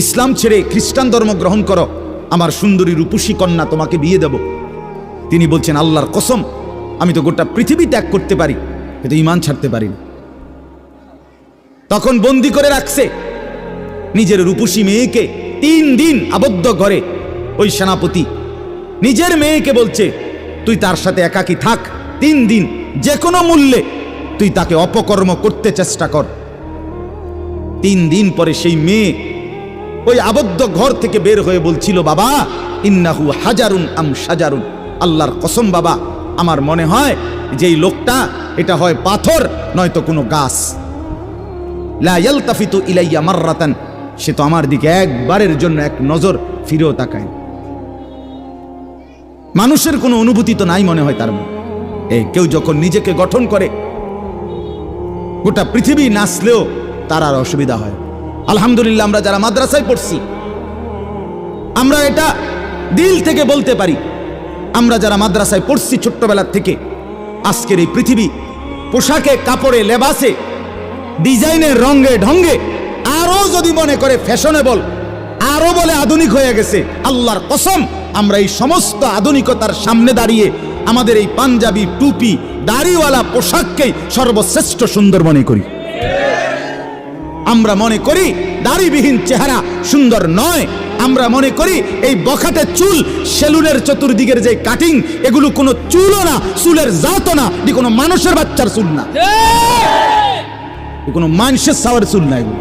ইসলাম ছেড়ে খ্রিস্টান ধর্ম গ্রহণ করো, আমার সুন্দরী রূপসী কন্যা তোমাকে বিয়ে দেব। তিনি বলছেন, আল্লাহর কসম, আমি তো গোটা পৃথিবী ত্যাগ করতে পারি, কিন্তু ঈমান ছাড়তে পারি না। তখন বন্দি করে রাখছে নিজের রূপসী মেয়েকে, 3 দিন আবদ্ধ ঘরে। ওই সেনাপতি নিজের মেয়েকে বলছে, তুই তার সাথে একাকী থাক 3 দিন, যে কোনো মূল্যে তুই তাকে অপকর্ম করতে চেষ্টা কর। 3 দিন পরে সেই মেয়ে ওই আবদ্ধ ঘর থেকে বের হয়ে বলছিল, বাবা ইন্নাহু হাজারুন আম সাজারুন, আল্লাহর কসম বাবা, আমার মনে হয় যে এই লোকটা এটা হয় পাথর নয়তো কোনো গাছ। লা ইয়ালতাফিতু ইলাইয়া মাররাতান, সে তো আমার দিকে একবারের জন্য এক নজর ফিরেও তাকায়। মানুষের কোনো অনুভূতি তো নাই মনে হয় তার মনে। কেউ যখন নিজেকে গঠন করে, গোটা পৃথিবী নাচলেও তার আর অসুবিধা হয়। আলহামদুলিল্লাহ, আমরা যারা মাদ্রাসায় পড়ছি, আমরা এটা দিল থেকে বলতে পারি, আমরা যারা মাদ্রাসায় পড়ছি ছোট্টবেলার থেকে, আজকের এই পৃথিবী পোশাকে, কাপড়ে, লেবাসে, ডিজাইনে, রঙে ঢঙ্গে আরো যদি মনে করে ফ্যাশনেবল, আরো বলে আধুনিক হয়ে গেছে, আল্লাহর কসম আমরা এই সমস্ত আধুনিকতার সামনে দাঁড়িয়ে আমাদের এই পাঞ্জাবি, টুপি, দাড়িওয়ালা পোশাককেই সর্বশ্রেষ্ঠ সুন্দর মনে করি। আমরা মনে করি দাড়িবিহীন চেহারা সুন্দর নয়। আমরা মনে করি এই বখাটে চুল, সেলুনের চতুর্দিকের যে কাটিং, এগুলো কোনো চুলও না, চুলের জাতও না, এটি কোনো মানুষের বাচ্চার চুল না, কোনো মানুষের সাওয়ার চুল না, এগুলো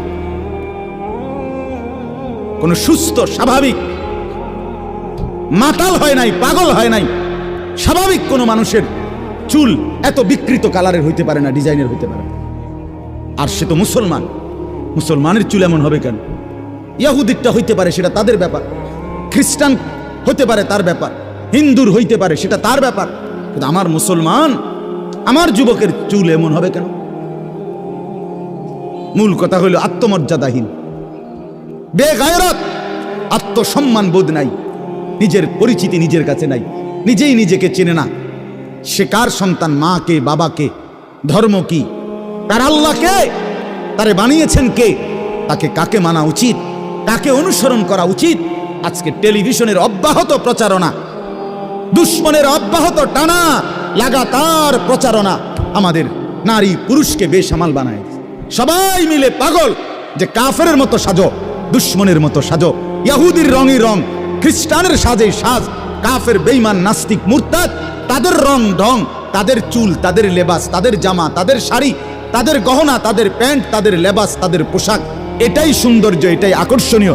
কোনো সুস্থ স্বাভাবিক মাতাল হয় নাই, পাগল হয় নাই, স্বাভাবিক কোনো মানুষের চুল এত বিকৃত কালারের হইতে পারে না, ডিজাইনের হইতে পারে। আর সে তো মুসলমান, মুসলমানের চুল এমন হবে কেন? ইহুদিরটা হইতে পারে, সেটা তাদের ব্যাপার, খ্রিস্টান হতে পারে তার ব্যাপার, হিন্দুর হইতে পারে সেটা তার ব্যাপার, কিন্তু আমার মুসলমান, আমার যুবকের চুল এমন হবে কেন? মূল কথা হইল আত্মমর্যাদাহীন, বেগায়রত, আত্মসম্মান বোধ নাই, নিজের পরিচিতি নিজের কাছে নাই, নিজেই নিজেকে চেনে না। সে কার সন্তান, মা কে, বাবা কে, ধর্ম কি, তার আল্লাহ কে, তারে বানিয়েছেন কে, তাকে কাকে মানা উচিত, কাকে অনুসরণ করা উচিত। আজকে টেলিভিশনের অব্যাহত প্রচারণা, দুশ্মনের অব্যাহত টানা লাগাতার প্রচারণা আমাদের নারী পুরুষকে বেসামাল বানায়। সবাই মিলে পাগল যে কাফেরের মতো সাজো, দুশ্মনের মতো সাজো, ইহুদির রঙই রং, খ্রিস্টানের সাজে সাজ, কাফের বেঈমান নাস্তিক মুরতাদ, তাদের রং ঢং, তাদের চুল, তাদের লেবাস, তাদের জামা, তাদের শাড়ি, তাদের গহনা, তাদের প্যান্ট, তাদের লেবাস, তাদের পোশাক, এটাই সৌন্দর্য, এটাই আকর্ষণীয়।